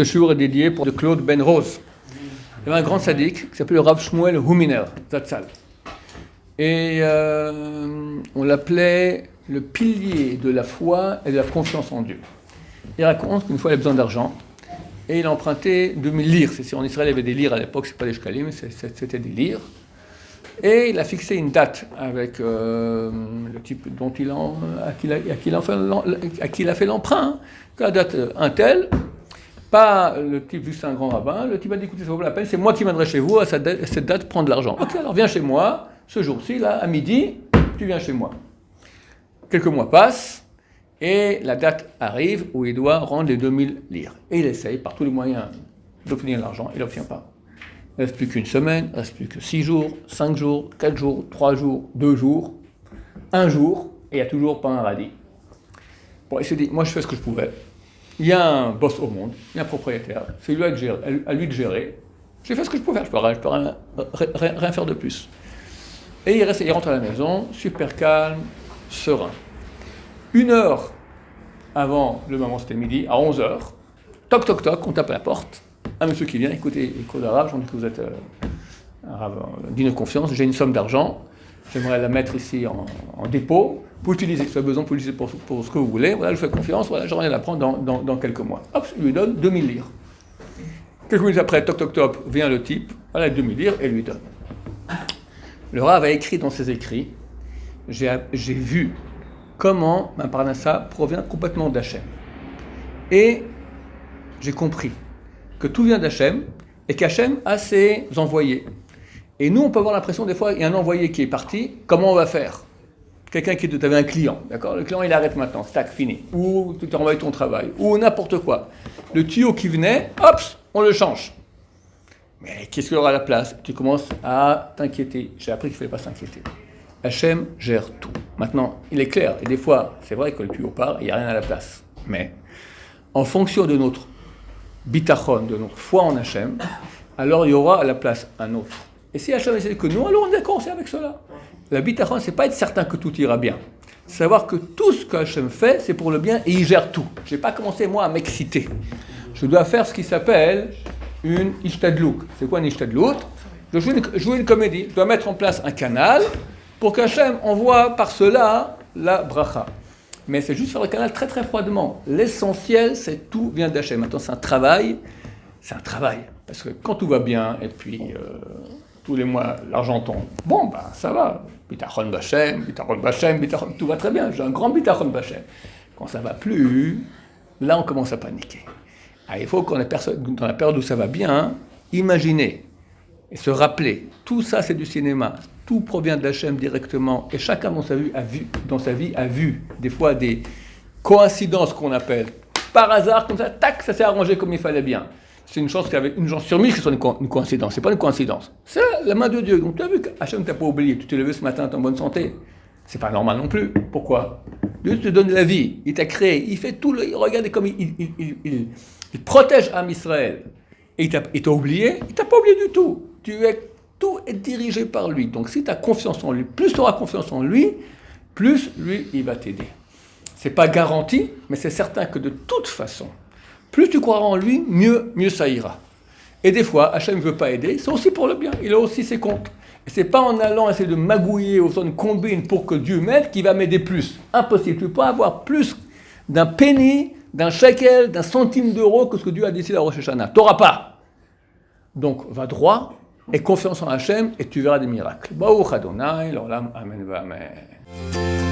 Ce jour est dédié pour de Claude Ben Rose. Il y avait un grand sadique qui s'appelait le Rav Shmuel Huminer, Zatzal. Et on l'appelait le pilier de la foi et de la confiance en Dieu. Il raconte qu'une fois il avait besoin d'argent et il a emprunté 2000 lires. En Israël il y avait des lires à l'époque, c'est pas des shkalim, mais c'était des lires. Et il a fixé une date avec le type dont à qui il a fait l'emprunt. La date un tel, pas le type vu que c'est un grand rabbin, le type a dit écoutez, ça vaut la peine, c'est moi qui viendrai chez vous à cette date prendre de l'argent. Ok, alors viens chez moi, ce jour-ci, là, à midi, tu viens chez moi. Quelques mois passent, et la date arrive où il doit rendre les 2000 lires. Et il essaye par tous les moyens d'obtenir l'argent, il n'obtient pas. Il ne reste plus qu'une semaine, il ne reste plus que 6 jours, 5 jours, 4 jours, 3 jours, 2 jours, 1 jour, et il n'y a toujours pas un radis. Bon, il se dit, moi je fais ce que je pouvais. Il y a un boss au monde, il y a un propriétaire, c'est lui à lui de gérer. J'ai fait ce que je pouvais faire, je peux rien faire de plus. Et il rentre à la maison, super calme, serein. 1 heure avant le moment, c'était midi, à 11h, toc toc toc, on tape à la porte. Un monsieur qui vient, écoutez, écoute arabe, j'en dis que vous êtes un arabe digne de confiance, j'ai une somme d'argent, j'aimerais la mettre ici en dépôt, pour utiliser, si vous avez besoin, pour utiliser pour ce que vous voulez, voilà, je vous fais confiance, voilà, j'aimerais la prendre dans quelques mois. Hop, il lui donne 2000 lires. Quelques minutes après, toc toc toc, vient le type, voilà, 2000 lires, et lui donne. Le Rav a écrit dans ses écrits, j'ai vu comment ma parnassa provient complètement d'Hachem. Et j'ai compris que tout vient d'Hachem et qu'Hachem a ses envoyés. Et nous, on peut avoir l'impression, des fois, il y a un envoyé qui est parti, comment on va faire ? Quelqu'un qui avait un client, d'accord ? Le client, il arrête maintenant, stack, fini. Ou tu t'as envoyé ton travail, ou n'importe quoi. Le tuyau qui venait, hop, on le change. Mais qu'est-ce qu'il y aura à la place ? Tu commences à t'inquiéter. J'ai appris qu'il ne fallait pas s'inquiéter. Hachem gère tout. Maintenant, il est clair, et des fois, c'est vrai que le tuyau part, il n'y a rien à la place. Mais, en fonction de notre bitachon, de notre foi en Hachem, alors il y aura à la place un autre. Et si Hachem essaie que nous, alors on est d'accord aussi avec cela. La bitachon, c'est pas être certain que tout ira bien. C'est savoir que tout ce que Hachem fait, c'est pour le bien et il gère tout. Je n'ai pas commencé, moi, à m'exciter. Je dois faire ce qui s'appelle une ishtadlout. C'est quoi une ishtadlout ? Je joue une comédie. Je dois mettre en place un canal pour qu'Hachem envoie par cela la bracha. Mais c'est juste faire le canal très très froidement. L'essentiel, c'est tout vient d'Hachem. Maintenant, c'est un travail. Parce que quand tout va bien, et puis tous les mois, l'argent tombe, bon, ben ça va. Bitachon b'Hachem, tout va très bien. J'ai un grand bitachon b'Hachem. Quand ça va plus, là, on commence à paniquer. Alors, il faut qu'on dans la période où ça va bien, imaginer et se rappeler. Tout ça, c'est du cinéma. Tout provient d'Hachem directement. Et chacun dans sa vie a vu des fois des coïncidences qu'on appelle. Par hasard, comme ça, tac, ça s'est arrangé comme il fallait bien. C'est une chance sur 1000 que ce soit une coïncidence. C'est pas une coïncidence. C'est la main de Dieu. Donc tu as vu qu'Hachem t'a pas oublié. Tu t'es levé ce matin, t'es en bonne santé. C'est pas normal non plus. Pourquoi ? Dieu te donne la vie. Il t'a créé. Il fait tout. Regardez comme il protège Am Israël. Et il t'a oublié. Il t'a pas oublié du tout. Tout est dirigé par lui. Donc si tu as confiance en lui, plus tu auras confiance en lui, plus lui, il va t'aider. C'est pas garanti, mais c'est certain que de toute façon, plus tu croiras en lui, mieux ça ira. Et des fois, Hachem ne veut pas aider, c'est aussi pour le bien. Il a aussi ses comptes. Et c'est pas en allant essayer de magouiller au son de combine pour que Dieu m'aide qu'il va m'aider plus. Impossible. Tu ne peux pas avoir plus d'un penny, d'un shekel, d'un centime d'euro que ce que Dieu a décidé à Rosh Hashanah. Tu n'auras pas. Donc, va droit. Et confiance en Hachem, et tu verras des miracles. Baruch Adonai, l'olam, amen, amen.